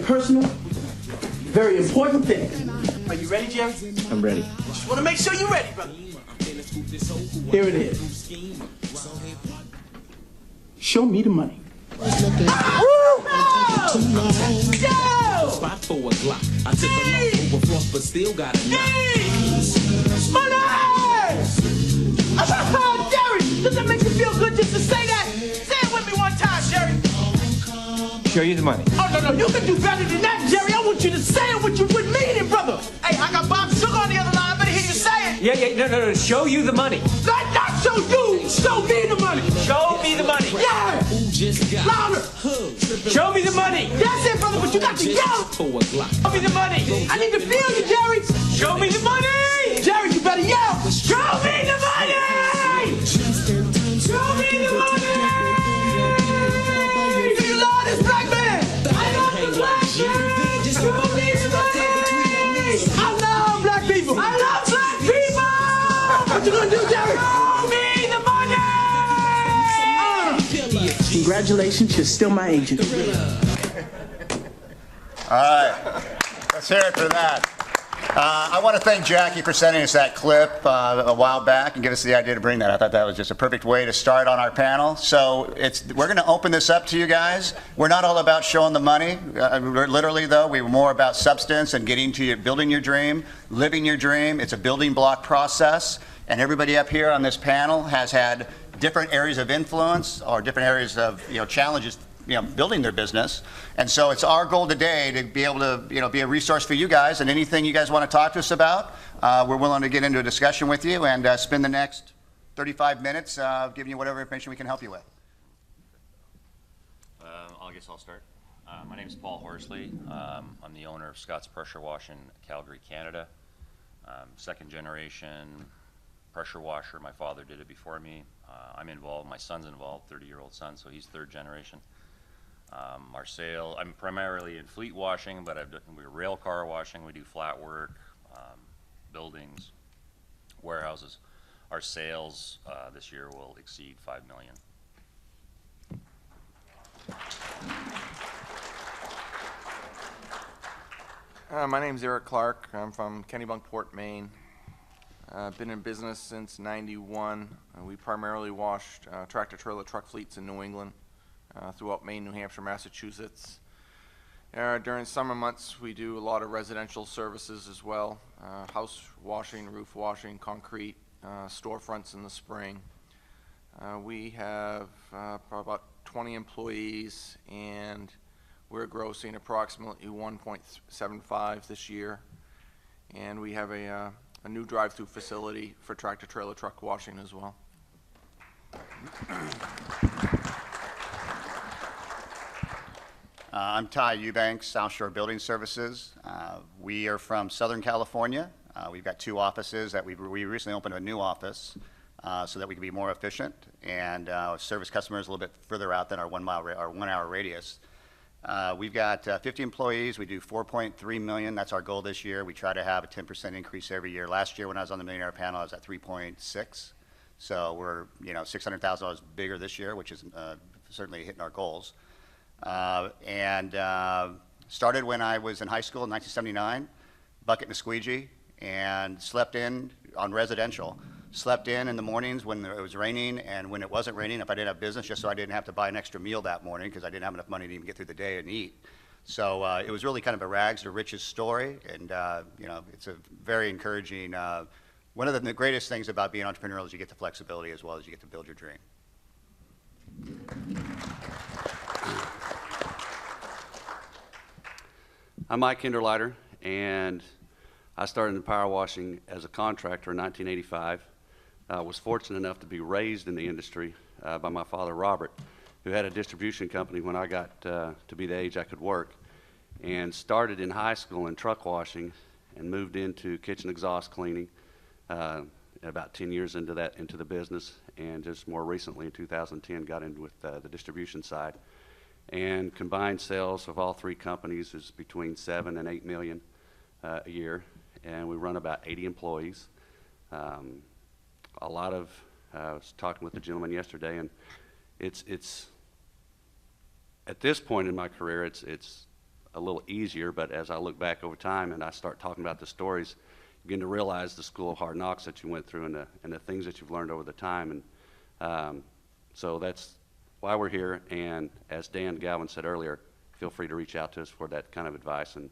Personal, very important thing. Are you ready, Jerry? I'm ready. Just want to make sure you're ready, brother. Here it is. Show me the money. Spot for a Glock. I took a long overflow, but still got a knock. Money! Jerry, does that make you feel good just to say that? Say it with me one time, Jerry. Show you the money. Oh, no, you can do better than that, Jerry. I want you to say it with meaning, brother. Hey, I got Bob Sugar on the other line. I better hear you say it. Yeah, no. Show you the money. Not show you. Show me the money. Show me the money. Yeah. Louder. Show me the money. That's it, brother, but you got to yell. Show me the money. I need to feel you, Jerry. Show me the money. Jerry, you better yell. Show me the money. Show me the money. Do you love this black man? I love the black man. Show me the money. I love black people. I love black people. What you gonna do, Jerry? Show me the money. Congratulations, you're still my agent. All right, let's hear it for that. I want to thank Jackie for sending us that clip a while back and give us the idea to bring that. I thought that was just a perfect way to start on our panel. So we're going to open this up to you guys. We're not all about showing the money. Literally, though, we were more about substance and getting to you, building your dream, living your dream. It's a building block process. And everybody up here on this panel has had different areas of influence or different areas of challenges building their business. And so it's our goal today to be able to be a resource for you guys, and anything you guys want to talk to us about, we're willing to get into a discussion with you and spend the next 35 minutes giving you whatever information we can help you with. I guess I'll start. My name is Paul Horsley. I'm the owner of Scott's Pressure Wash in Calgary, Canada. Second generation pressure washer. My father did it before me. I'm involved. My son's involved, 30-year-old son, so he's third generation. I'm primarily in fleet washing, but we're rail car washing. We do flat work, buildings, warehouses. Our sales this year will exceed $5 million. My name's Eric Clark. I'm from Kennebunkport, Maine. I've been in business since '91. We primarily washed tractor-trailer truck fleets in New England, throughout Maine, New Hampshire, Massachusetts. During summer months, we do a lot of residential services as well, house washing, roof washing, concrete, storefronts in the spring. We have about 20 employees, and we're grossing approximately 1.75 this year. And we have a new drive-through facility for tractor-trailer truck washing as well. I'm Ty Eubanks, South Shore Building Services. We are from Southern California. We've got two offices that we recently opened a new office so that we can be more efficient and service customers a little bit further out than our 1 hour radius. We've got 50 employees. We do 4.3 million. That's our goal this year. We try to have a 10% increase every year. Last year when I was on the Millionaire panel, I was at 3.6. So we're $600,000 bigger this year, which is certainly hitting our goals. Started when I was in high school in 1979, bucket and a squeegee, and slept in on residential. Slept in the mornings when it was raining and when it wasn't raining if I didn't have business, just so I didn't have to buy an extra meal that morning because I didn't have enough money to even get through the day and eat. So it was really kind of a rags to riches story, and it's a very encouraging. One of the greatest things about being entrepreneurial is you get the flexibility as well as you get to build your dream. I'm Mike Kinderleiter, and I started in power washing as a contractor in 1985. I was fortunate enough to be raised in the industry by my father, Robert, who had a distribution company when I got to be the age I could work, and started in high school in truck washing and moved into kitchen exhaust cleaning about 10 years into the business, and just more recently in 2010 got in with the distribution side. And combined sales of all three companies is between 7 and 8 million a year, and we run about 80 employees. I was talking with the gentleman yesterday, and it's at this point in my career, it's a little easier, but as I look back over time and I start talking about the stories, you begin to realize the school of hard knocks that you went through and the things that you've learned over the time. And so that's why we're here. And as Dan Galvin said earlier, feel free to reach out to us for that kind of advice and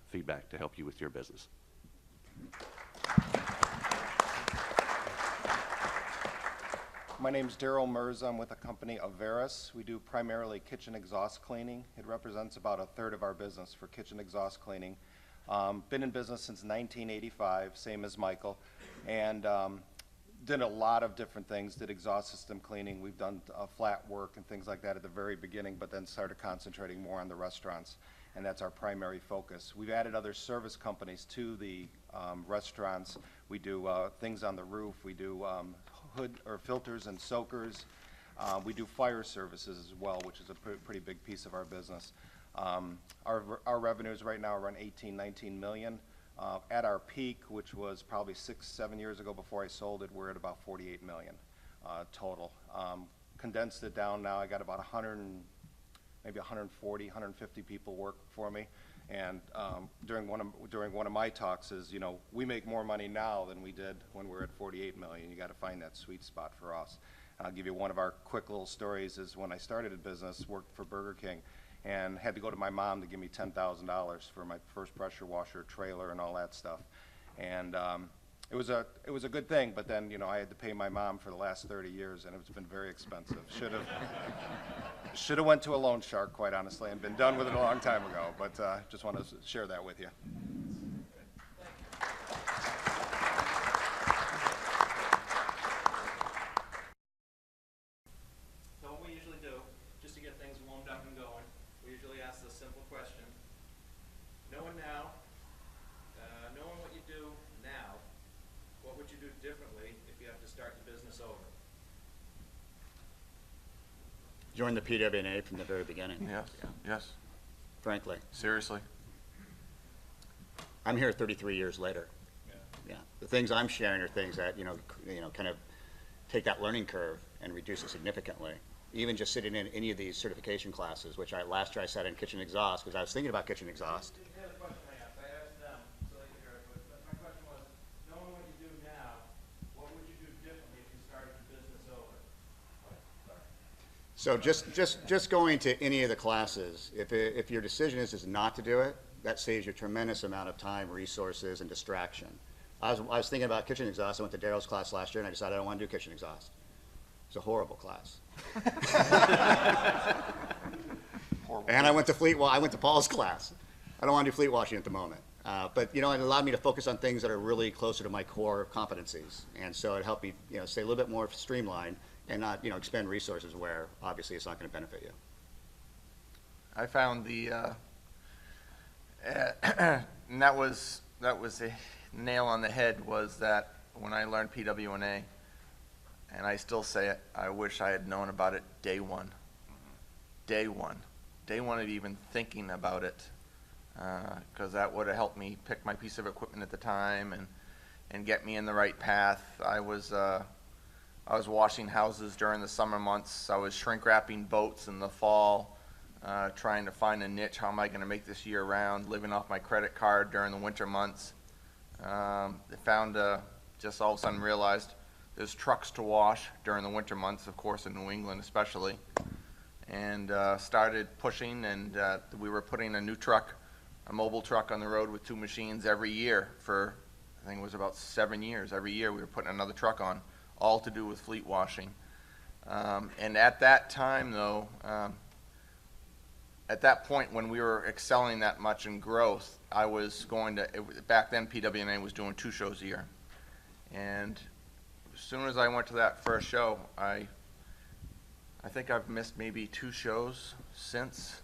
feedback to help you with your business. My name's Daryl Merz. I'm with a company, Averis. We do primarily kitchen exhaust cleaning. It represents about a third of our business for kitchen exhaust cleaning. Been in business since 1985, same as Michael, and did a lot of different things. Did exhaust system cleaning. We've done flat work and things like that at the very beginning, but then started concentrating more on the restaurants, and that's our primary focus. We've added other service companies to the restaurants. We do things on the roof. We do hood or filters and soakers. We do fire services as well, which is a pretty big piece of our business. Our revenues right now are around 19 million. At our peak, which was probably 6-7 years ago before I sold it, we're at about 48 million total. Condensed it down now. I got about 100, maybe 140, 150 people work for me. And during one of my talks is, you know, we make more money now than we did when we were at 48 million. You got to find that sweet spot for us. And I'll give you one of our quick little stories. Is when I started a business, worked for Burger King, and had to go to my mom to give me $10,000 for my first pressure washer, trailer, and all that stuff. And it was a good thing, but then, you know, I had to pay my mom for the last 30 years, and it's been very expensive. Should have went to a loan shark, quite honestly, and been done with it a long time ago. But just want to share that with you. So what we usually do, just to get things warmed up and going, we usually ask this simple question. Knowing what you do now, what would you do differently if you have to start the business over? Join the PWNA from the very beginning. Yes, yes, Frankly, seriously. I'm here 33 years later. Yeah. The things I'm sharing are things that, you know, kind of take that learning curve and reduce it significantly. Even just sitting in any of these certification classes, which last year I sat in kitchen exhaust because I was thinking about kitchen exhaust. The other question I asked them so they could hear it, but my question was, knowing what you do now, what would you do differently if you started the business over? So just going to any of the classes, if your decision is not to do it, that saves you a tremendous amount of time, resources, and distraction. I was thinking about kitchen exhaust. I went to Daryl's class last year, and I decided I don't want to do kitchen exhaust. It's a horrible class. And I went to Paul's class. I don't want to do fleet washing at the moment. But, you know, it allowed me to focus on things that are really closer to my core competencies. And so it helped me, you know, stay a little bit more streamlined and not, you know, expend resources where obviously it's not going to benefit you. I found and that was a nail on the head, was that when I learned PWNA, and I still say it, I wish I had known about it day one. Day one of even thinking about it, because that would have helped me pick my piece of equipment at the time and get me in the right path. I was washing houses during the summer months. I was shrink wrapping boats in the fall, trying to find a niche. How am I going to make this year round? Living off my credit card during the winter months. Just all of a sudden realized there's trucks to wash during the winter months, of course, in New England especially. And started pushing, and we were putting a mobile truck on the road with 2 machines every year for, I think it was about 7 years. Every year we were putting another truck on, all to do with fleet washing. And at that time, though, at that point when we were excelling that much in growth, I was going to, back then PWNA was doing 2 shows a year. And as soon as I went to that first show, I think I've missed maybe 2 shows since.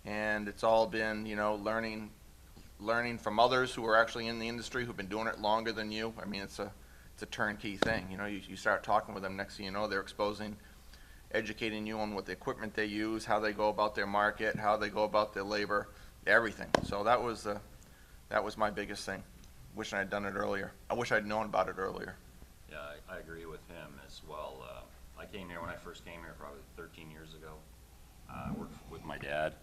And it's all been, you know, learning from others who are actually in the industry, who've been doing it longer than you. I mean, it's a turnkey thing. You know, you start talking with them, next thing you know, they're educating you on what the equipment they use, how they go about their market, how they go about their labor, everything. So that was my biggest thing. Wishing I'd done it earlier. I wish I'd known about it earlier. Yeah, I agree with him as well. I came here, when I first came here, probably 13 years ago. I worked with my dad.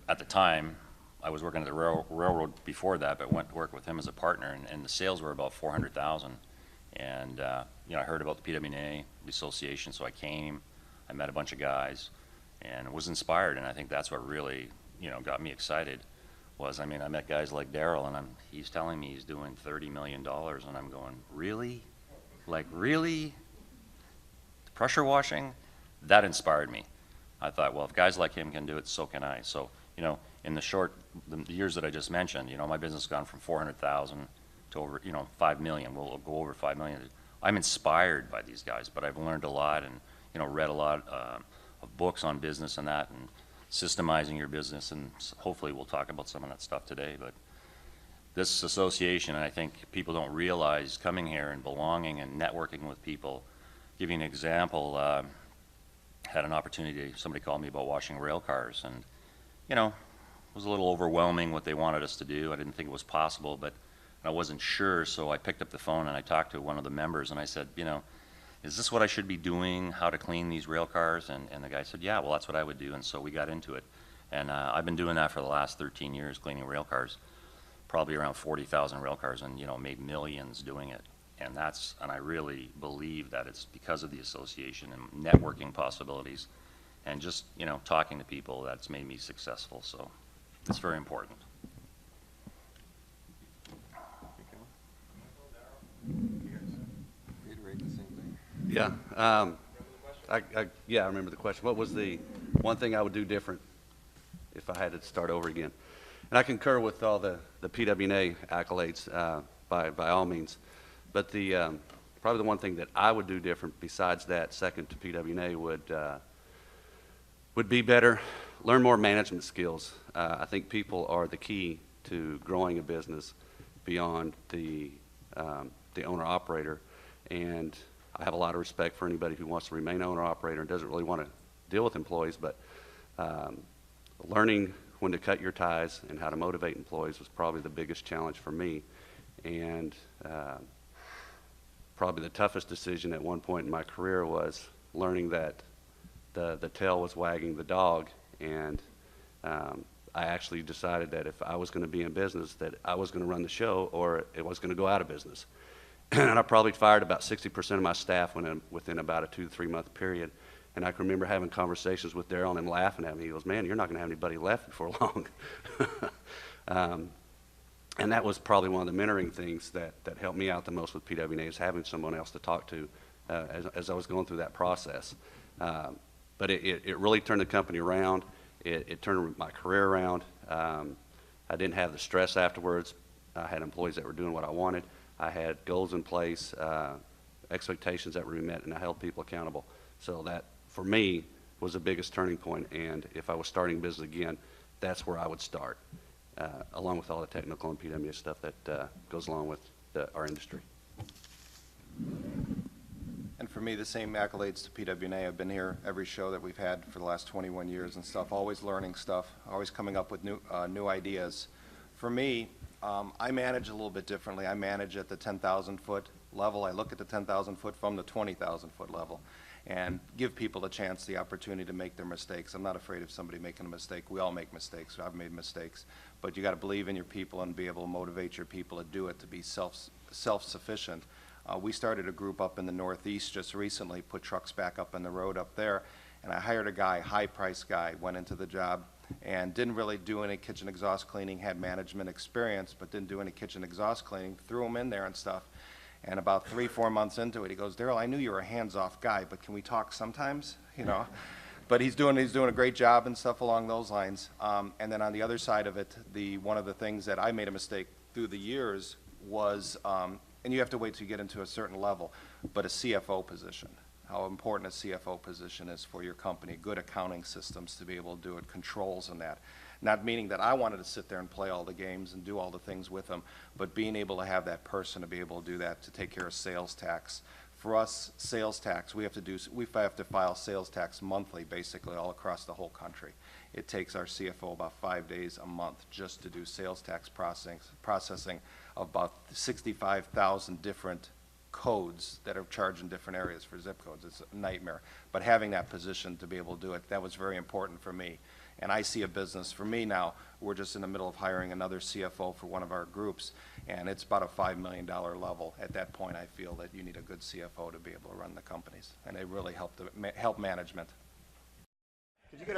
at the time, I was working at the railroad before that, but went to work with him as a partner, and the sales were about 400,000. And, I heard about the PWNA, the association, so I came, I met a bunch of guys, and was inspired, and I think that's what really, got me excited, was, I met guys like Daryl, and he's telling me he's doing $30 million, and I'm going, really? Like, really? Pressure washing? That inspired me. I thought, well, if guys like him can do it, so can I. So, in the years that I just mentioned, my business has gone from 400,000 to over, 5 million. We'll go over 5 million. I'm inspired by these guys, but I've learned a lot and, read a lot of books on business and that, and systemizing your business, and hopefully we'll talk about some of that stuff today. But this association, and I think people don't realize, coming here and belonging and networking with people. Give you an example, had an opportunity, somebody called me about washing rail cars, and, it was a little overwhelming what they wanted us to do. I didn't think it was possible, but I wasn't sure, so I picked up the phone and I talked to one of the members, and I said, is this what I should be doing, how to clean these rail cars? And the guy said, yeah, well, that's what I would do, and so we got into it. And I've been doing that for the last 13 years, cleaning rail cars, probably around 40,000 rail cars, and, made millions doing it. And I really believe that it's because of the association and networking possibilities, and just, talking to people, that's made me successful. So it's very important. Reiterate the same thing. Yeah. I remember the question. What was the one thing I would do different if I had to start over again? And I concur with all the PWNA accolades, by all means. But probably the one thing that I would do different besides that, second to PWNA, would be better, learn more management skills. I think people are the key to growing a business beyond the owner-operator. And I have a lot of respect for anybody who wants to remain owner-operator and doesn't really want to deal with employees, but learning when to cut your ties and how to motivate employees was probably the biggest challenge for me. And probably the toughest decision at one point in my career was learning that the tail was wagging the dog, and I actually decided that if I was going to be in business, that I was going to run the show or it was going to go out of business. And I probably fired about 60% of my staff within about a 2 to 3 month period. And I can remember having conversations with Daryl and him laughing at me. He goes, man, you're not going to have anybody left before long. And that was probably one of the mentoring things that helped me out the most with PWNA, is having someone else to talk to as I was going through that process. But it really turned the company around. It turned my career around. I didn't have the stress afterwards. I had employees that were doing what I wanted. I had goals in place, expectations that were met, and I held people accountable. So that, for me, was the biggest turning point. And if I was starting business again, that's where I would start, along with all the technical and PWNA stuff that goes along with our industry. And for me, the same accolades to PWNA. I've been here every show that we've had for the last 21 years and stuff, always learning stuff, always coming up with new ideas. For me, I manage a little bit differently. I manage at the 10,000 foot level. I look at the 10,000 foot from the 20,000 foot level and give people a chance, the opportunity to make their mistakes. I'm not afraid of somebody making a mistake. We all make mistakes. I've made mistakes. But you got to believe in your people and be able to motivate your people to do it, to be self-sufficient. We started a group up in the Northeast just recently, put trucks back up on the road up there, and I hired a guy, high-priced guy, went into the job and didn't really do any kitchen exhaust cleaning, had management experience, but didn't do any kitchen exhaust cleaning, threw him in there and stuff. And about 3-4 months into it, he goes, Daryl, I knew you were a hands-off guy, but can we talk sometimes, But he's doing a great job and stuff along those lines. And then on the other side of it, one of the things that I made a mistake through the years was, and you have to wait till you get into a certain level, but a CFO position. How important a CFO position is for your company, good accounting systems to be able to do it, controls and that. Not meaning that I wanted to sit there and play all the games and do all the things with them, but being able to have that person to be able to do that, to take care of sales tax. For us, sales tax, we have to file sales tax monthly, basically all across the whole country. It takes our CFO about 5 days a month just to do sales tax processing of about 65,000 different codes that are charged in different areas for zip codes. It's a nightmare. But having that position to be able to do it, that was very important for me. And I see a business, for me now, we're just in the middle of hiring another CFO for one of our groups, and it's about a $5 million level. At that point, I feel that you need a good CFO to be able to run the companies, and they really help management.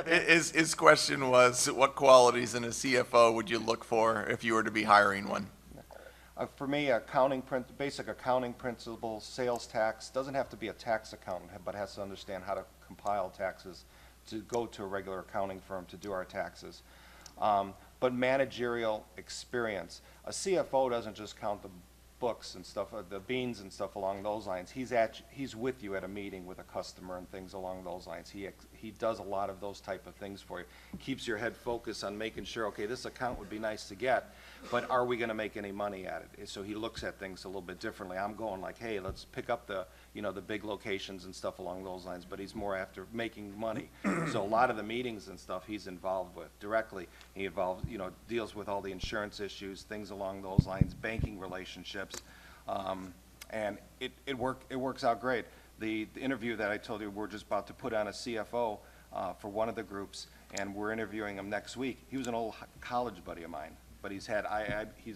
His question was, what qualities in a CFO would you look for if you were to be hiring one? For me, basic accounting principles, sales tax, doesn't have to be a tax accountant, but has to understand how to compile taxes, to go to a regular accounting firm to do our taxes. But managerial experience. A CFO doesn't just count the books and stuff, the beans and stuff along those lines. He's with you at a meeting with a customer and things along those lines. He does a lot of those type of things for you. Keeps your head focused on making sure, okay, this account would be nice to get, but are we going to make any money at it? So he looks at things a little bit differently. I'm going like, hey, let's pick up the big locations and stuff along those lines, but he's more after making money. So a lot of the meetings and stuff he's involved with directly. He involves, deals with all the insurance issues, things along those lines, banking relationships, and it works out great. The interview that I told you, we're just about to put on a CFO for one of the groups, and we're interviewing him next week. He was an old college buddy of mine, but he's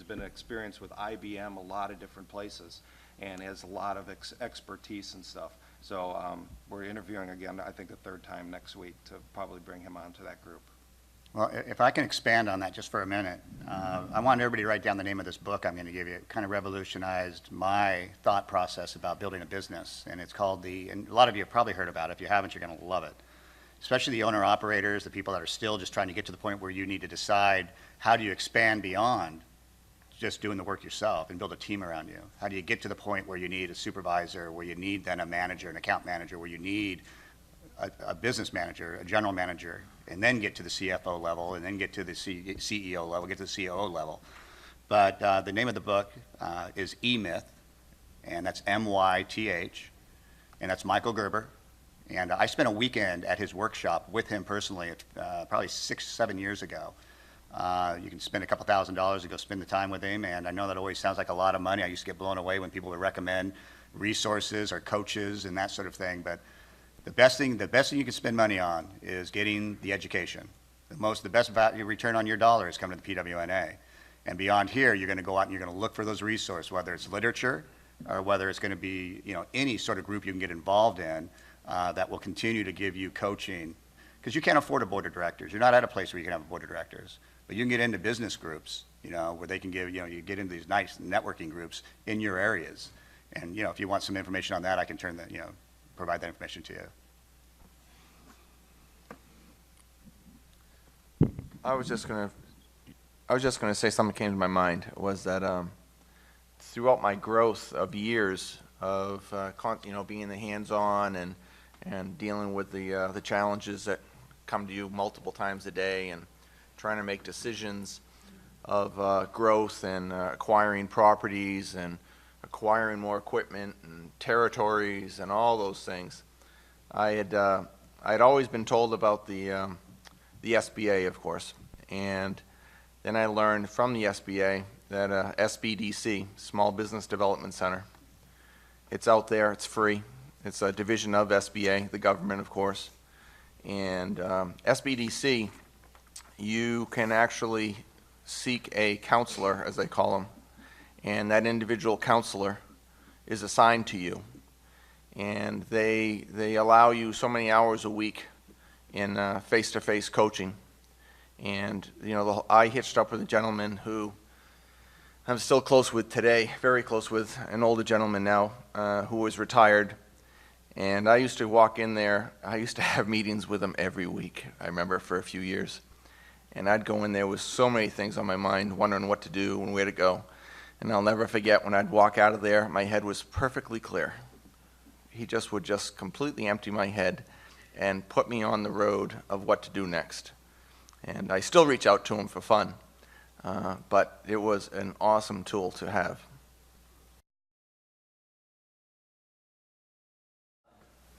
been experienced with IBM, a lot of different places, and has a lot of expertise and stuff. So we're interviewing again, I think the third time next week, to probably bring him onto that group. Well, if I can expand on that just for a minute, I want everybody to write down the name of this book I'm going to give you. It kind of revolutionized my thought process about building a business, and it's called and a lot of you have probably heard about it. If you haven't, you're going to love it. Especially the owner-operators, the people that are still just trying to get to the point where you need to decide how do you expand beyond just doing the work yourself and build a team around you. How do you get to the point where you need a supervisor, where you need then a manager, an account manager, where you need a business manager, a general manager, and then get to the CFO level, and then get to the CEO level, get to the COO level. But the name of the book is E-Myth, and that's M-Y-T-H, and that's Michael Gerber. And I spent a weekend at his workshop with him personally, probably 6-7 years ago. You can spend a couple $1,000s to go spend the time with him, and I know that always sounds like a lot of money. I used to get blown away when people would recommend resources or coaches and that sort of thing, but the best thing you can spend money on is getting the education. The best value return on your dollar is coming to the PWNA. And beyond here, you're going to go out and you're going to look for those resources, whether it's literature or whether it's going to be any sort of group you can get involved in that will continue to give you coaching. Because you can't afford a board of directors. You're not at a place where you can have a board of directors. But you can get into business groups, where they can give, you get into these nice networking groups in your areas. And, if you want some information on that, I can provide that information to you. I was just gonna say something that came to my mind, was that throughout my growth of years of being the hands-on and dealing with the challenges that come to you multiple times a day, and trying to make decisions of growth and acquiring properties and acquiring more equipment and territories and all those things, I'd always been told about the SBA, of course, and then I learned from the SBA that SBDC, Small Business Development Center, it's out there, it's free, it's a division of SBA, the government, of course, and SBDC, you can actually seek a counselor, as they call them, and that individual counselor is assigned to you, and they allow you so many hours a week in face-to-face coaching. And I hitched up with a gentleman who I'm still close with today, very close with, an older gentleman now who was retired. And I used to walk in there, I used to have meetings with him every week, I remember, for a few years. And I'd go in there with so many things on my mind, wondering what to do and where to go. And I'll never forget when I'd walk out of there, my head was perfectly clear. He would just completely empty my head and put me on the road of what to do next. And I still reach out to him for fun, but it was an awesome tool to have.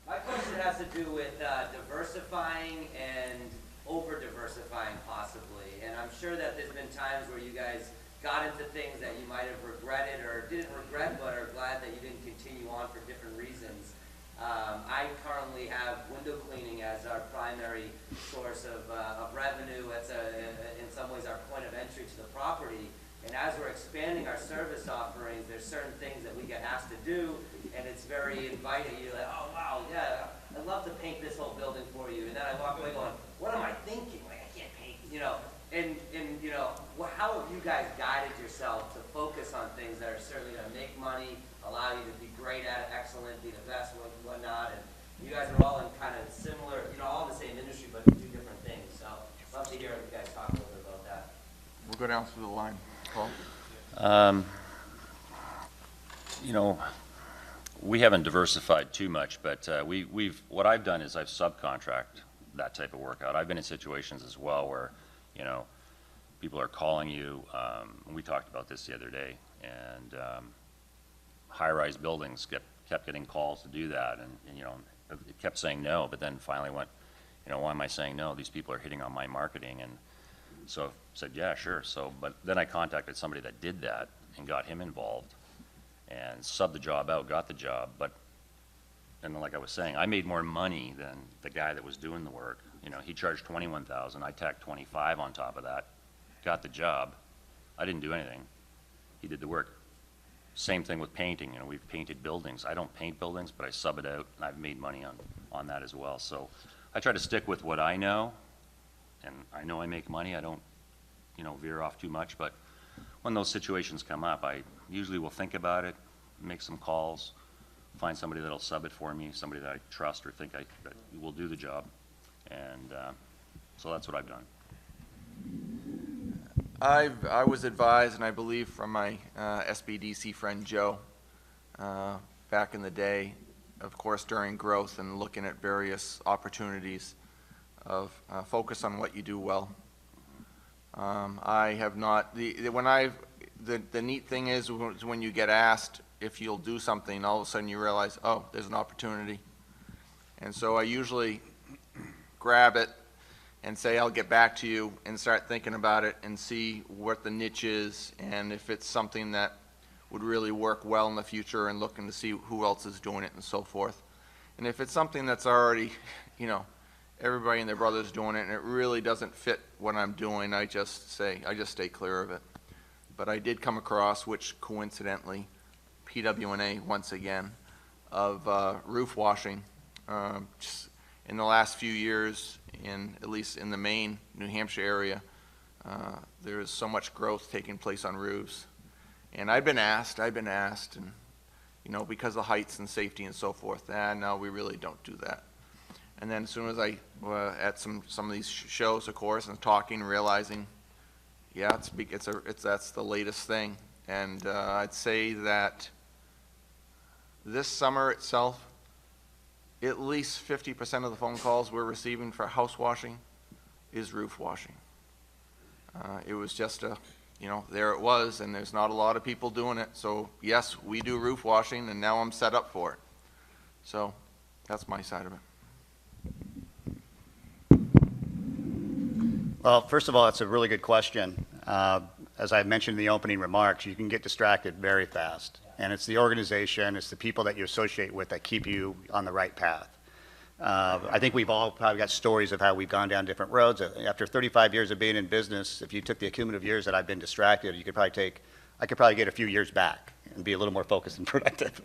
My question has to do with diversifying and over-diversifying possibly. And I'm sure that there's been times where you guys got into things that you might have regretted or didn't regret, but are glad that you didn't continue on for different reasons. I currently have window cleaning as our primary source of revenue. It's in some ways our point of entry to the property. And as we're expanding our service offerings, there's certain things that we get asked to do, and it's very inviting. You're like, oh wow, yeah, I'd love to paint this whole building for you. And then I walk away going, what am I thinking? Like, I can't paint, And how have you guys guided yourself to focus on things that are certainly going to make money, allow you to be great at it, excellent, be the best, whatnot? And you guys are all in kind of similar, all in the same industry, but do different things. So I'd love to hear you guys talk a little bit about that. We'll go down through the line. Paul? We haven't diversified too much, but what I've done is I've subcontract that type of work out. I've been in situations as well where, people are calling you. We talked about this the other day, and high-rise buildings kept getting calls to do that, and it kept saying no, but then finally went, why am I saying no? These people are hitting on my marketing, and so I said, yeah, sure. But then I contacted somebody that did that and got him involved and subbed the job out, got the job. And like I was saying, I made more money than the guy that was doing the work. He charged $21,000. I tacked $25,000 on top of that, got the job. I didn't do anything. He did the work. Same thing with painting. We've painted buildings. I don't paint buildings, but I sub it out, and I've made money on that as well. So I try to stick with what I know, and I know I make money. I don't, veer off too much. But when those situations come up, I usually will think about it, make some calls, find somebody that'll sub it for me, somebody that I trust or think that will do the job. And so that's what I've done. I was advised, and I believe from my SBDC friend Joe, back in the day, of course during growth and looking at various opportunities of focus on what you do well. I have not, the neat thing is when you get asked if you'll do something, all of a sudden you realize, oh, there's an opportunity. And so I usually grab it and say, I'll get back to you, and start thinking about it and see what the niche is and if it's something that would really work well in the future, and looking to see who else is doing it and so forth. And if it's something that's already, everybody and their brother's doing it and it really doesn't fit what I'm doing, I just stay clear of it. But I did come across, which coincidentally, PWNA once again, of roof washing. Just in the last few years, at least in the Maine, New Hampshire area, there is so much growth taking place on roofs. And I've been asked, and because of heights and safety and so forth, no, we really don't do that. And then as soon as I, at some of these shows, of course, and talking, realizing, yeah, that's the latest thing. And I'd say that this summer itself, at least 50% of the phone calls we're receiving for house washing is roof washing. It was just there it was, and there's not a lot of people doing it. So yes, we do roof washing, and now I'm set up for it. So that's my side of it. Well, first of all, it's a really good question. As I mentioned in the opening remarks, you can get distracted very fast. And it's the organization, it's the people that you associate with that keep you on the right path. I think we've all probably got stories of how we've gone down different roads. After 35 years of being in business, if you took the cumulative years that I've been distracted, I could probably get a few years back and be a little more focused and productive.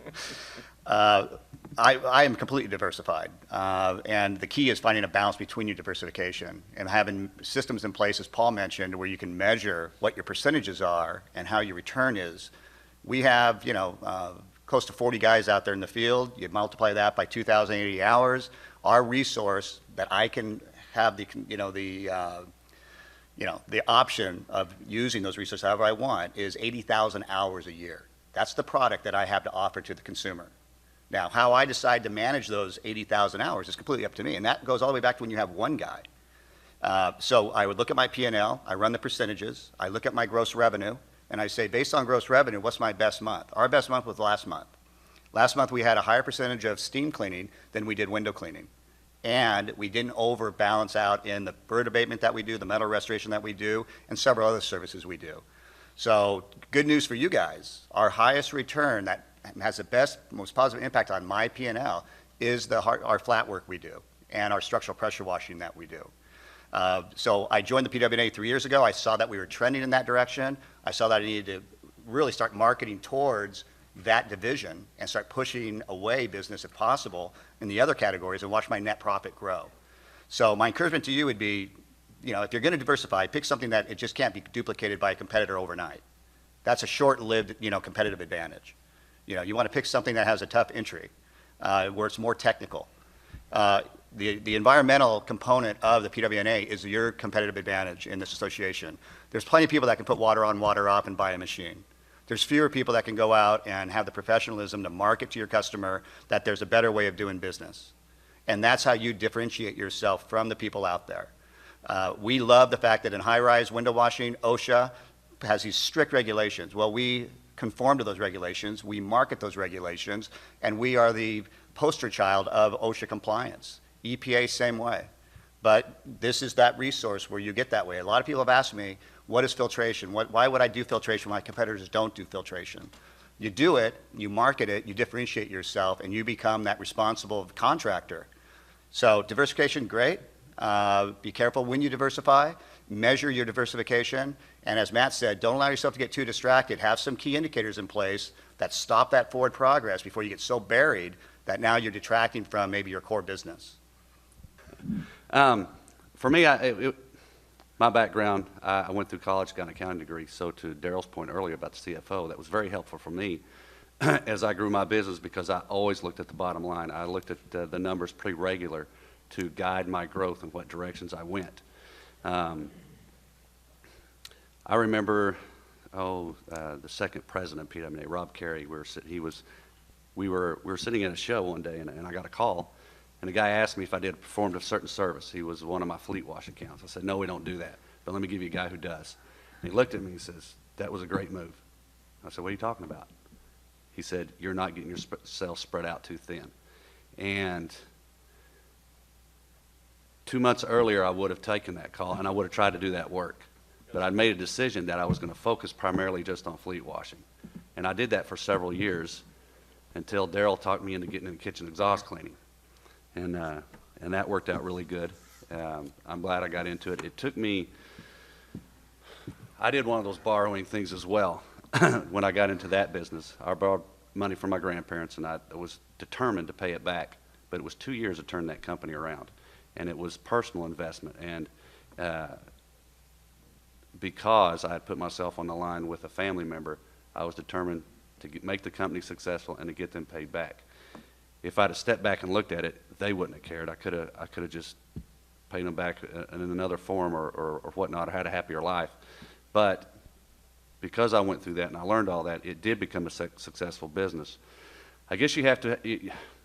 I am completely diversified, and the key is finding a balance between your diversification and having systems in place, as Paul mentioned, where you can measure what your percentages are and how your return is. We have, close to 40 guys out there in the field. You multiply that by 2,080 hours. Our resource that I can have the option of using those resources however I want is 80,000 hours a year. That's the product that I have to offer to the consumer. Now, how I decide to manage those 80,000 hours is completely up to me, and that goes all the way back to when you have one guy. So I would look at my P&L, I run the percentages, I look at my gross revenue, and I say, based on gross revenue, what's my best month? Our best month was last month. Last month we had a higher percentage of steam cleaning than we did window cleaning. And we didn't overbalance out in the bird abatement that we do, the metal restoration that we do, and several other services we do. So good news for you guys. Our highest return that has the best, most positive impact on my P&L is our flat work we do and our structural pressure washing that we do. So I joined the PWNA 3 years ago. I saw that we were trending in that direction. I saw that I needed to really start marketing towards that division and start pushing away business if possible in the other categories and watch my net profit grow. So my encouragement to you would be, you know, if you're going to diversify, pick something that it just can't be duplicated by a competitor overnight. That's a short-lived, you know, competitive advantage. You know, you want to pick something that has a tough entry, where it's more technical. The environmental component of the PWNA is your competitive advantage in this association. There's plenty of people that can put water on, water off, and buy a machine. There's fewer people that can go out and have the professionalism to market to your customer that there's a better way of doing business. And that's how you differentiate yourself from the people out there. We love the fact that in high-rise window washing, OSHA has these strict regulations. Well, we conform to those regulations, we market those regulations, and we are the poster child of OSHA compliance. EPA, same way. But this is that resource where you get that way. A lot of people have asked me, what is filtration? Why would I do filtration when my competitors don't do filtration? You do it, you market it, you differentiate yourself, and you become that responsible contractor. So diversification, great. Be careful when you diversify. Measure your diversification. And as Matt said, don't allow yourself to get too distracted. Have some key indicators in place that stop that forward progress before you get so buried that now you're detracting from maybe your core business. For me, my background, I went through college, got an accounting degree. So to Daryl's point earlier about the CFO, that was very helpful for me as I grew my business because I always looked at the bottom line. I looked at the numbers pretty regular to guide my growth and what directions I went. I remember, the second president of PWNA, Rob Carey. We were sitting at a show one day, and I got a call, and the guy asked me if I did performed a certain service. He was one of my fleet wash accounts. I said, no, we don't do that, but let me give you a guy who does. And he looked at me and says, that was a great move. I said, what are you talking about? He said, you're not getting yourself spread out too thin. And 2 months earlier, I would have taken that call, and I would have tried to do that work. But I'd made a decision that I was going to focus primarily just on fleet washing. And I did that for several years until Daryl talked me into getting into kitchen exhaust cleaning. And that worked out really good. I'm glad I got into it. It took me, I did one of those borrowing things as well when I got into that business. I borrowed money from my grandparents, and I was determined to pay it back. But it was 2 years to turn that company around. And it was personal investment. And because I had put myself on the line with a family member, I was determined to make the company successful and to get them paid back. If I'd have stepped back and looked at it, they wouldn't have cared. I could have just paid them back in another form or whatnot. I had a happier life. But because I went through that and I learned all that, it did become a successful business. I guess you have to,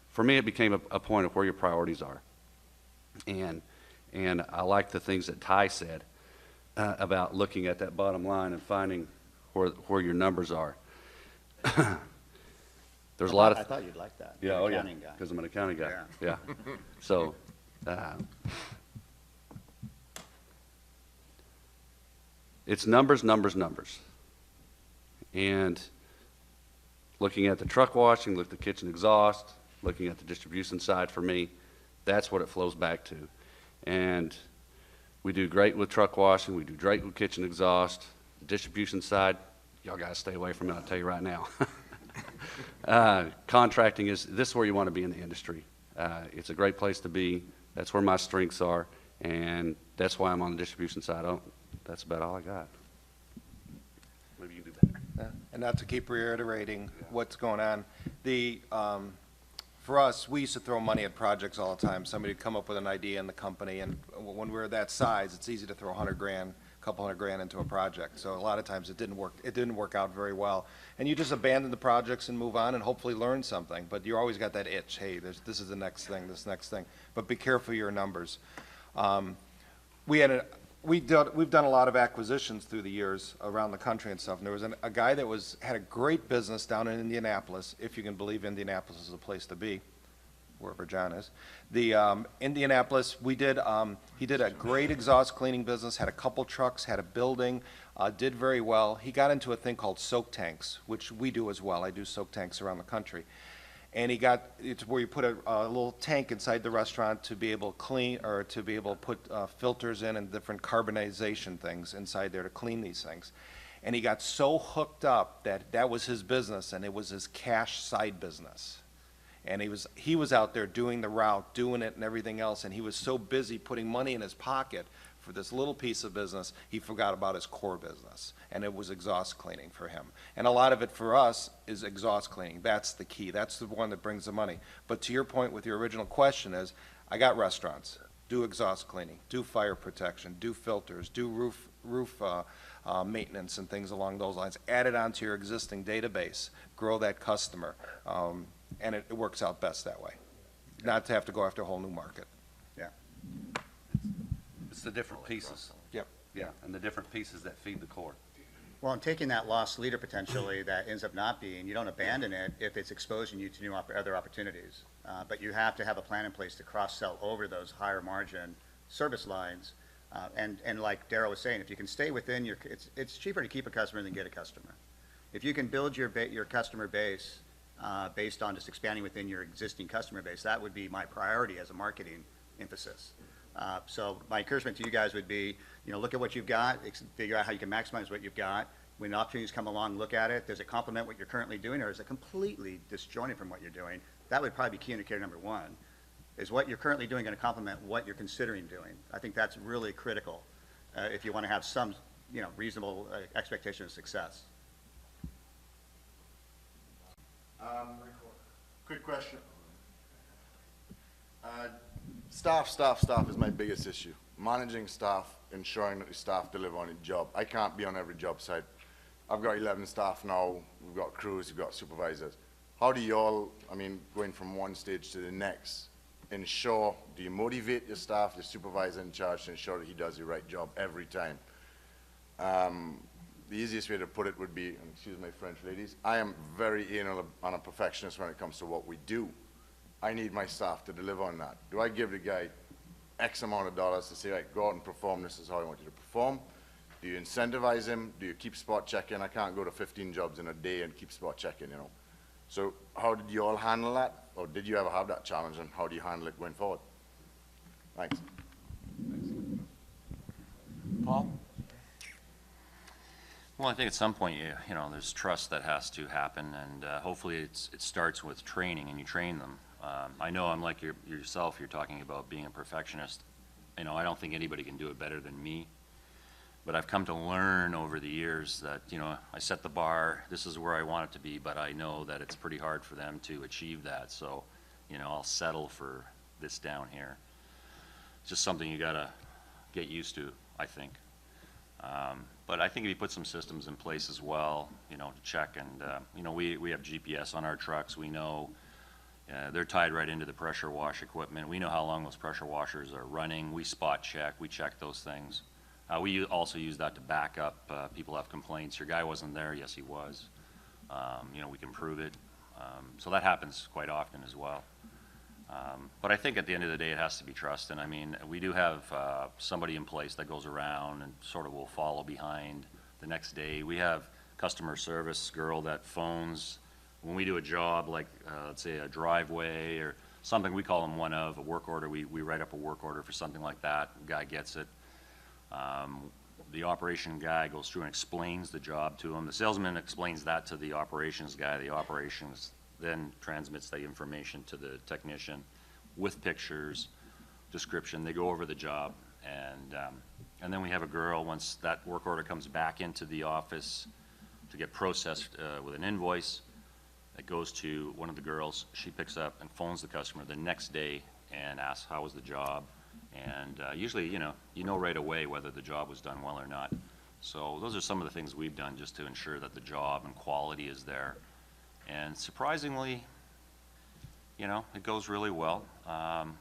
for me, it became a point of where your priorities are. And I like the things that Ty said about looking at that bottom line and finding where your numbers are. There's a lot of. I thought you'd like that. Yeah, Accounting guy. because I'm an accounting guy. Yeah. Yeah. So, it's numbers, numbers, numbers. And looking at the truck washing, look at the kitchen exhaust, looking at the distribution side for me, that's what it flows back to. And we do great with truck washing, we do great with kitchen exhaust. The distribution side, y'all gotta stay away from it, I'll tell you right now. Contracting this is where you want to be in the industry. It's a great place to be. That's where my strengths are, and that's why I'm on the distribution side. That's about all I got. Maybe you can do better. Yeah. And not to keep reiterating what's going on, for us, we used to throw money at projects all the time. Somebody would come up with an idea in the company, and when we were that size, it's easy to throw $100,000, a couple $100,000 into a project. So a lot of times it didn't work out very well. And you just abandon the projects and move on and hopefully learn something. But you always got that itch. Hey, this is the next thing, this next thing. But be careful of your numbers. We've done a lot of acquisitions through the years around the country and stuff. And there was a guy that had a great business down in Indianapolis, if you can believe Indianapolis is a place to be, wherever John is. The Indianapolis, he did a great exhaust cleaning business, had a couple trucks, had a building, did very well. He got into a thing called soak tanks, which we do as well. I do soak tanks around the country. And it's where you put a little tank inside the restaurant to be able to clean, or to be able to put filters in and different carbonization things inside there to clean these things. And he got so hooked up that was his business, and it was his cash side business. And he was out there doing the route, doing it and everything else, and he was so busy putting money in his pocket for this little piece of business, he forgot about his core business, and it was exhaust cleaning for him. And a lot of it for us is exhaust cleaning. That's the key. That's the one that brings the money. But to your point with your original question is, I got restaurants, do exhaust cleaning, do fire protection, do filters, do roof maintenance and things along those lines. Add it onto your existing database, grow that customer, and it works out best that way. Not to have to go after a whole new market. Yeah. It's the different pieces. Yep. Yeah, and the different pieces that feed the core. Well, and taking that lost leader potentially that ends up not being, you don't abandon it if it's exposing you to new other opportunities. But you have to have a plan in place to cross-sell over those higher margin service lines. And like Darryl was saying, if you can stay within it's cheaper to keep a customer than get a customer. If you can build your customer base based on just expanding within your existing customer base, that would be my priority as a marketing emphasis. So my encouragement to you guys would be, look at what you've got, figure out how you can maximize what you've got. When opportunities come along, look at it. Does it complement what you're currently doing, or is it completely disjointed from what you're doing? That would probably be key indicator number one. Is what you're currently doing going to complement what you're considering doing? I think that's really critical if you want to have some, reasonable expectation of success. Quick question. Staff is my biggest issue. Managing staff, ensuring that the staff deliver on a job. I can't be on every job site. I've got 11 staff now. We've got crews, we've got supervisors. How do you all, going from one stage to the next, ensure, do you motivate your staff, your supervisor in charge, to ensure that he does the right job every time? The easiest way to put it would be, and excuse my French ladies, I am very anal and a perfectionist when it comes to what we do. I need my staff to deliver on that. Do I give the guy X amount of dollars to say, right, go out and perform, this is how I want you to perform? Do you incentivize him? Do you keep spot checking? I can't go to 15 jobs in a day and keep spot checking, So how did you all handle that? Or did you ever have that challenge, and how do you handle it going forward? Thanks. Paul? Well, I think at some point, there's trust that has to happen, and hopefully it starts with training, and you train them. I know I'm like yourself, you're talking about being a perfectionist. I don't think anybody can do it better than me, but I've come to learn over the years that, I set the bar, this is where I want it to be, but I know that it's pretty hard for them to achieve that, so, I'll settle for this down here. It's just something you gotta get used to, I think. But I think if you put some systems in place as well, to check, and, we have GPS on our trucks. We know they're tied right into the pressure wash equipment. We know how long those pressure washers are running. We spot check. We check those things. We also use that to back up. People have complaints. Your guy wasn't there. Yes, he was. We can prove it. So that happens quite often as well. But I think at the end of the day, it has to be trust. And we do have somebody in place that goes around and sort of will follow behind the next day. We have customer service girl that phones when we do a job, like let's say a driveway or something. We call them a work order. We write up a work order for something like that. The guy gets it. The operation guy goes through and explains the job to him. The salesman explains that to the operations guy. The operations then transmits the information to the technician with pictures, description. They go over the job, and then we have a girl, once that work order comes back into the office to get processed with an invoice, that goes to one of the girls. She picks up and phones the customer the next day and asks how was the job, and usually you know right away whether the job was done well or not. So those are some of the things we've done just to ensure that the job and quality is there. And surprisingly, it goes really well.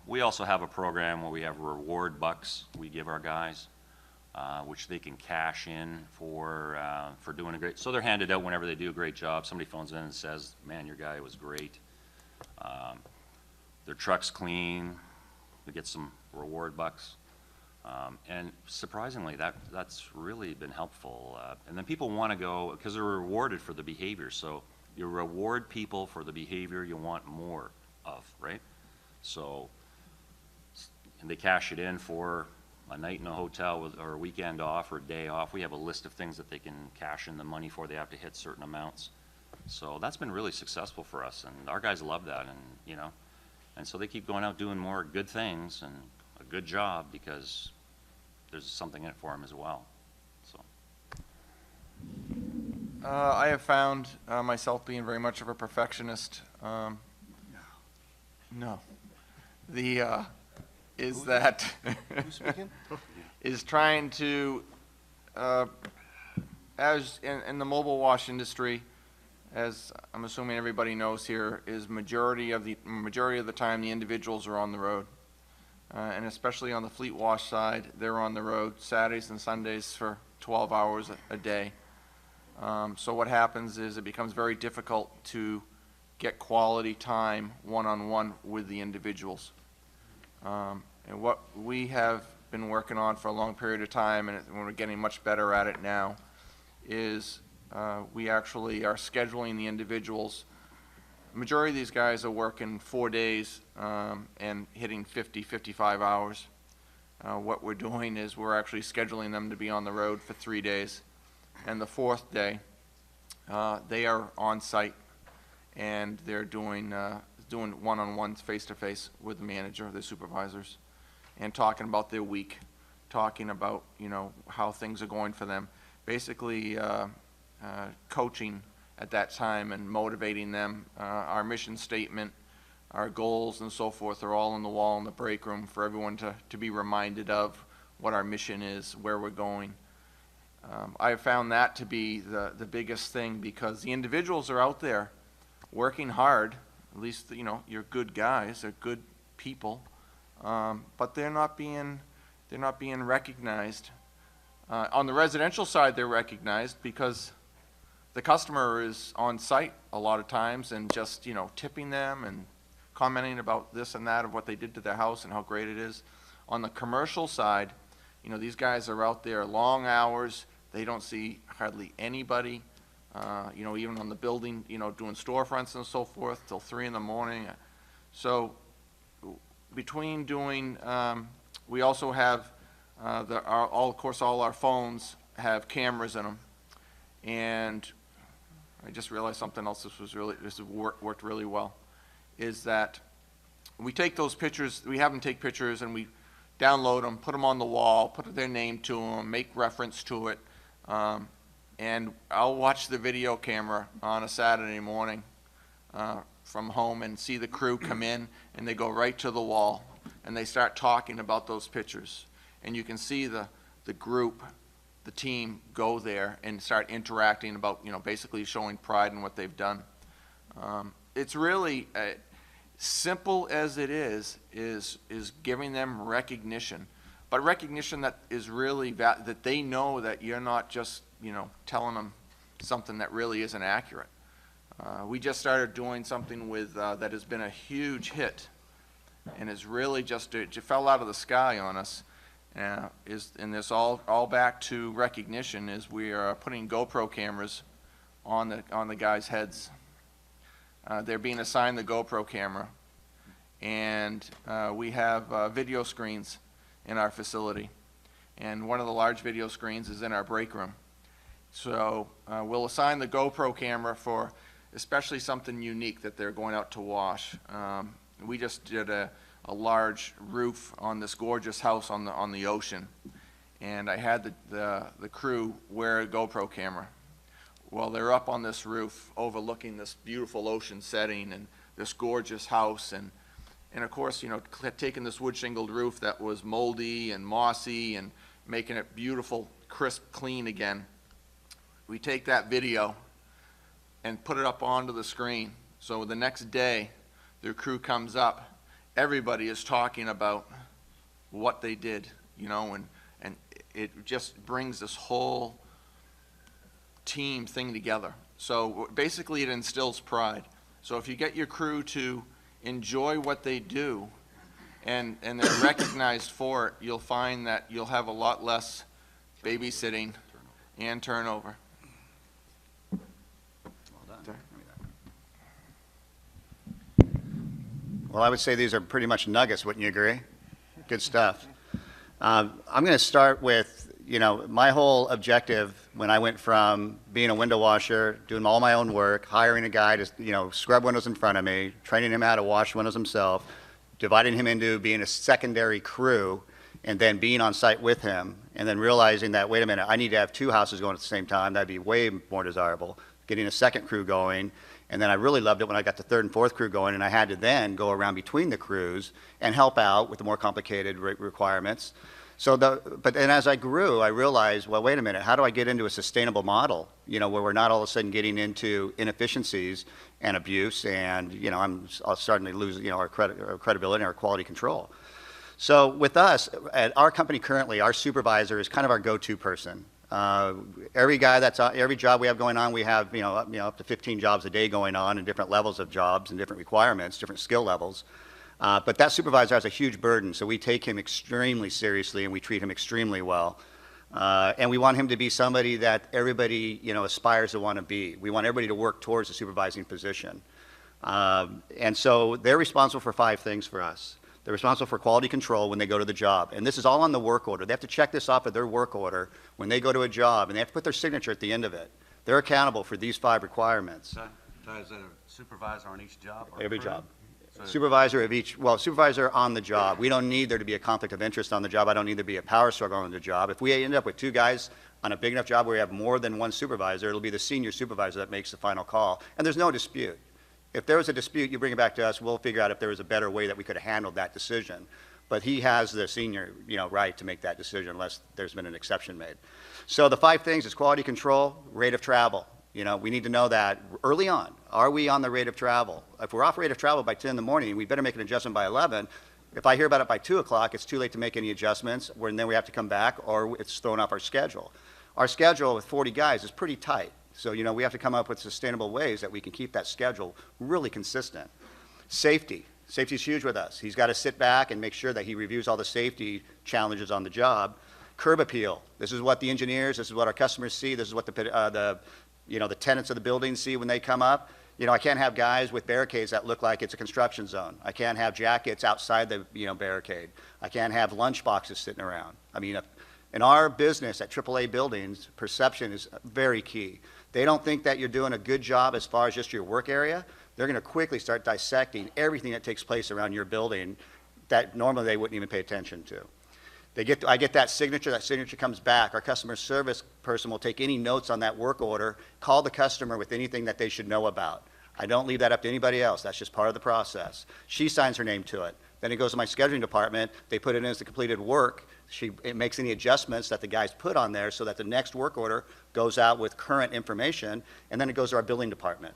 We also have a program where we have reward bucks we give our guys, which they can cash in for doing a great. So they're handed out whenever they do a great job. Somebody phones in and says, "Man, your guy was great." Their truck's clean. We get some reward bucks. And surprisingly, that's really been helpful. And then people want to go because they're rewarded for the behavior. So you reward people for the behavior you want more of, right? So, and they cash it in for a night in a hotel with, or a weekend off or a day off. We have a list of things that they can cash in the money for. They have to hit certain amounts. So that's been really successful for us, and our guys love that, and you know, and so they keep going out doing more good things and a good job because there's something in it for them as well. So. I have found myself being very much of a perfectionist. No. The is that Who's speaking? is trying to as in the mobile wash industry, as I'm assuming everybody knows here, is majority of the time the individuals are on the road, and especially on the fleet wash side, they're on the road Saturdays and Sundays for 12 hours a day. So what happens is it becomes very difficult to get quality time one-on-one with the individuals. And what we have been working on for a long period of time, and we're getting much better at it now, is we actually are scheduling the individuals. Majority of these guys are working 4 days and hitting 50, 55 hours. What we're doing is we're actually scheduling them to be on the road for 3 days. And the 4th day, they are on site and they're doing one-on-ones face-to-face with the manager, the supervisors, and talking about their week, talking about, you know, how things are going for them. Basically, coaching at that time and motivating them. Our mission statement, our goals and so forth are all on the wall in the break room for everyone to be reminded of what our mission is, where we're going. I have found that to be the biggest thing, because the individuals are out there working hard. At least, you know, you're good guys, they're good people, but they're not being recognized. On the residential side, they're recognized because the customer is on site a lot of times and just, you know, tipping them and commenting about this and that of what they did to their house and how great it is. On the commercial side, you know, these guys are out there long hours. They don't see hardly anybody, you know, even on the building, you know, doing storefronts and so forth till 3 in the morning. So between doing, we also have, of course, all our phones have cameras in them. And I just realized something else. This worked really well. Is that we take those pictures, we have them take pictures, and we download them, put them on the wall, put their name to them, make reference to it, and I'll watch the video camera on a Saturday morning from home and see the crew come in, and they go right to the wall, and they start talking about those pictures, and you can see the group, the team go there and start interacting about, you know, basically showing pride in what they've done. It's really simple as it is giving them recognition, but recognition that is really that they know that you're not just, you know, telling them something that really isn't accurate. We just started doing something with that has been a huge hit, and is really just it fell out of the sky on us. And this all back to recognition. Is we are putting GoPro cameras on the guys' heads. They're being assigned the GoPro camera, and we have video screens in our facility, and one of the large video screens is in our break room. So we'll assign the GoPro camera for especially something unique that they're going out to wash. We just did a large roof on this gorgeous house on the ocean, and I had the crew wear a GoPro camera. Well, they're up on this roof overlooking this beautiful ocean setting and this gorgeous house, and of course, you know, taking this wood shingled roof that was moldy and mossy and making it beautiful, crisp, clean again. We take that video and put it up onto the screen. So the next day, their crew comes up, everybody is talking about what they did, you know, and it just brings this whole team thing together. So basically it instills pride. So if you get your crew to enjoy what they do and they're recognized for it, you'll find that you'll have a lot less babysitting and turnover. Well done. Well, I would say these are pretty much nuggets, wouldn't you agree? Good stuff. I'm going to start with, my whole objective when I went from being a window washer, doing all my own work, hiring a guy to, scrub windows in front of me, training him how to wash windows himself, dividing him into being a secondary crew, and then being on site with him, and then realizing that, wait a minute, I need to have 2 houses going at the same time. That'd be way more desirable. Getting a second crew going, and then I really loved it when I got the 3rd and 4th crew going, and I had to then go around between the crews and help out with the more complicated requirements. But then as I grew, I realized, well, wait a minute, how do I get into a sustainable model, where we're not all of a sudden getting into inefficiencies and abuse, and, I'm starting to lose, our credibility and our quality control. So with us, at our company currently, our supervisor is kind of our go-to person. Every job we have going on, we have, up to 15 jobs a day going on and different levels of jobs and different requirements, different skill levels. But that supervisor has a huge burden, so we take him extremely seriously and we treat him extremely well. And we want him to be somebody that everybody, aspires to want to be. We want everybody to work towards a supervising position. And so they're responsible for 5 things for us. They're responsible for quality control when they go to the job. And this is all on the work order. They have to check this off of their work order when they go to a job, and they have to put their signature at the end of it. They're accountable for these 5 requirements. So is there a supervisor on each job? Or Every crew? job. So- Supervisor on the job. We don't need there to be a conflict of interest on the job. I don't need there to be a power struggle on the job. If we end up with 2 guys on a big enough job where we have more than 1 supervisor, it'll be the senior supervisor that makes the final call. And there's no dispute. If there was a dispute, you bring it back to us, we'll figure out if there was a better way that we could have handled that decision. But he has the senior, right to make that decision unless there's been an exception made. So the 5 things is quality control, rate of travel. We need to know that early on. Are we on the rate of travel? If we're off rate of travel by 10 in the morning, we better make an adjustment by 11. If I hear about it by 2 o'clock, it's too late to make any adjustments, and then we have to come back, or it's thrown off our schedule. Our schedule with 40 guys is pretty tight. So, we have to come up with sustainable ways that we can keep that schedule really consistent. Safety. Safety is huge with us. He's got to sit back and make sure that he reviews all the safety challenges on the job. Curb appeal. This is what the engineers, this is what our customers see, this is what the tenants of the building see when they come up. I can't have guys with barricades that look like it's a construction zone. I can't have jackets outside the, barricade. I can't have lunch boxes sitting around. In our business at AAA buildings, perception is very key. They don't think that you're doing a good job as far as just your work area. They're going to quickly start dissecting everything that takes place around your building that normally they wouldn't even pay attention to. I get that signature comes back. Our customer service person will take any notes on that work order, call the customer with anything that they should know about. I don't leave that up to anybody else. That's just part of the process. She signs her name to it. Then it goes to my scheduling department. They put it in as the completed work. It makes any adjustments that the guys put on there so that the next work order goes out with current information, and then it goes to our billing department.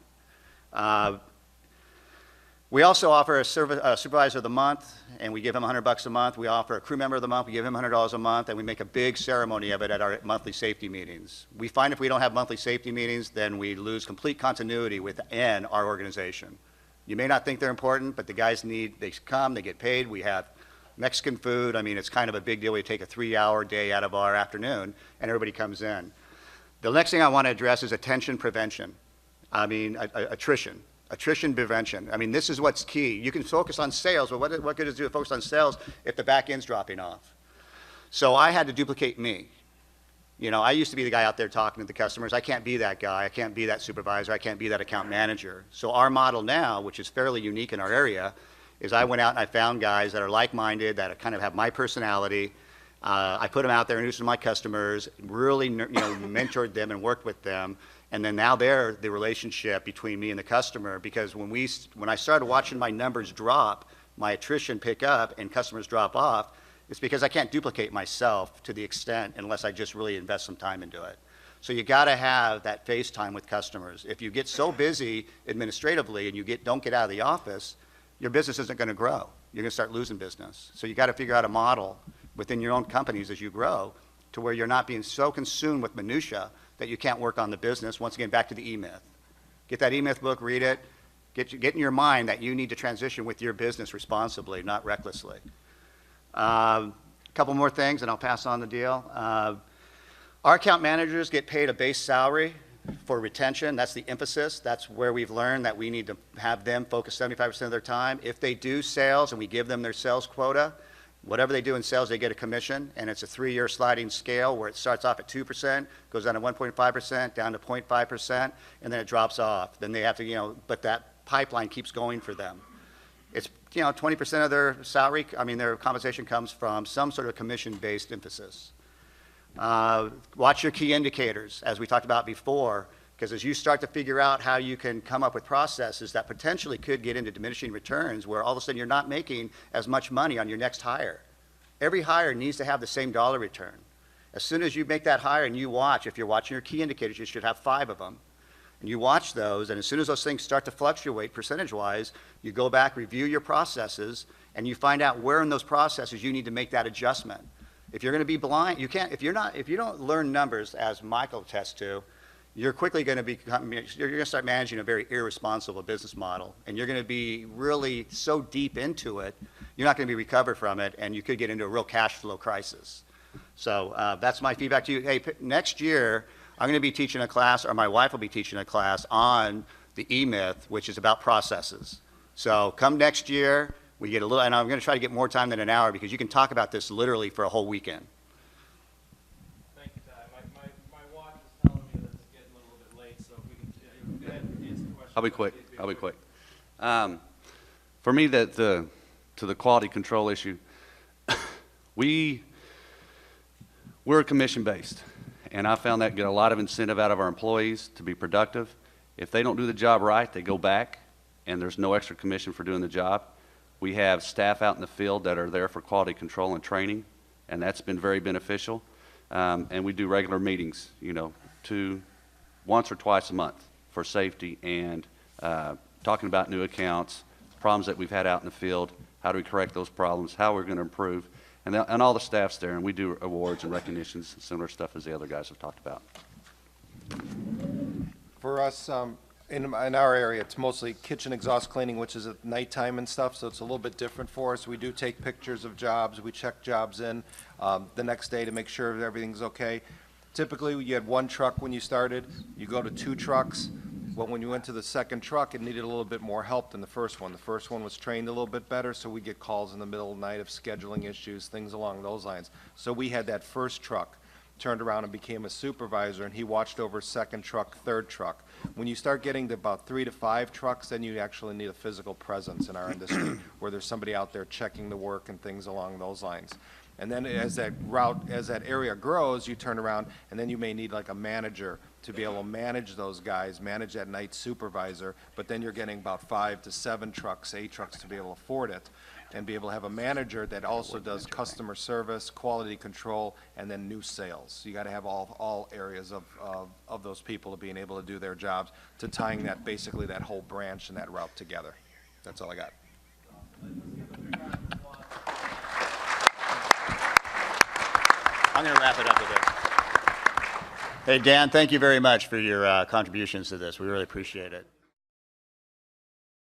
We also offer a supervisor of the month, and we give him $100 a month. We offer a crew member of the month. We give him $100 a month, and we make a big ceremony of it at our monthly safety meetings. We find if we don't have monthly safety meetings, then we lose complete continuity within our organization. You may not think they're important, but the guys they come, they get paid. We have Mexican food. It's kind of a big deal. We take a 3-hour day out of our afternoon, and everybody comes in. The next thing I want to address is attention prevention. Attrition. Attrition prevention. This is what's key. You can focus on sales, but what good is it to focus on sales if the back end's dropping off? So I had to duplicate me. I used to be the guy out there talking to the customers. I can't be that guy. I can't be that supervisor. I can't be that account manager. So our model now, which is fairly unique in our area, is I went out and I found guys that are like-minded, that kind of have my personality. I put them out there, introduced them to my customers, really mentored them and worked with them. And then now they're the relationship between me and the customer, because when I started watching my numbers drop, my attrition pick up and customers drop off, it's because I can't duplicate myself to the extent unless I just really invest some time into it. So you got to have that face time with customers. If you get so busy administratively and you don't get out of the office, your business isn't going to grow. You're going to start losing business. So you got to figure out a model within your own companies as you grow to where you're not being so consumed with minutia that you can't work on the business. Once again, back to the E-Myth. Get that E-Myth book, read it. Get in your mind that you need to transition with your business responsibly, not recklessly. A couple more things, and I'll pass on the deal. Our account managers get paid a base salary for retention. That's the emphasis. That's where we've learned that we need to have them focus 75% of their time. If they do sales and we give them their sales quota, whatever they do in sales, they get a commission, and it's a 3-year sliding scale where it starts off at 2%, goes down to 1.5%, down to 0.5%, and then it drops off. Then they have to, but that pipeline keeps going for them. It's, 20% of their salary, their compensation comes from some sort of commission-based emphasis. Watch your key indicators, as we talked about before, because as you start to figure out how you can come up with processes that potentially could get into diminishing returns, where all of a sudden you're not making as much money on your next hire. Every hire needs to have the same dollar return. As soon as you make that hire and you watch, if you're watching your key indicators, you should have 5 of them. And you watch those, and as soon as those things start to fluctuate percentage-wise, you go back, review your processes, and you find out where in those processes you need to make that adjustment. If you're going to be blind, you can't, if you don't learn numbers, as Michael attests to, you're quickly going to become, you're going to start managing a very irresponsible business model, and you're going to be really so deep into it, you're not going to be recovered from it, and you could get into a real cash flow crisis. So that's my feedback to you. Hey, next year, I'm going to be teaching a class, or my wife will be teaching a class on the E-Myth, which is about processes. So come next year, we get a little, and I'm going to try to get more time than an hour, because you can talk about this literally for a whole weekend. Thank you, Ty. My watch is telling me that it's getting a little bit late, so if we can go ahead and answer the question. I'll be quick. For me, to the quality control issue, we're commission-based, and I found that get a lot of incentive out of our employees to be productive. If they don't do the job right, they go back, and there's no extra commission for doing the job. We have staff out in the field that are there for quality control and training, and that's been very beneficial. And we do regular meetings, once or twice a month for safety and talking about new accounts, problems that we've had out in the field, how do we correct those problems, how we're going to improve. And all the staff's there, and we do awards and recognitions and similar stuff as the other guys have talked about. For us, in our area, it's mostly kitchen exhaust cleaning, which is at nighttime and stuff, so it's a little bit different for us. We do take pictures of jobs. We check jobs in the next day to make sure everything's okay. Typically, you had 1 truck when you started. You go to 2 trucks. But when you went to the second truck, it needed a little bit more help than the first one. The first one was trained a little bit better, so we get calls in the middle of the night of scheduling issues, things along those lines. So we had that first truck turned around and became a supervisor, and he watched over second truck, third truck. When you start getting to about 3 to 5 trucks, then you actually need a physical presence in our industry, where there's somebody out there checking the work and things along those lines. And then as that area grows, you turn around, and then you may need like a manager to be able to manage those guys, manage that night supervisor, but then you're getting about 5 to 7 trucks, 8 trucks to be able to afford it, and be able to have a manager that also does customer service, quality control, and then new sales. You got to have all areas of those people to being able to do their jobs, to tying that, basically that whole branch and that route together. That's all I got. I'm going to wrap it up with this. Hey, Dan, thank you very much for your contributions to this. We really appreciate it.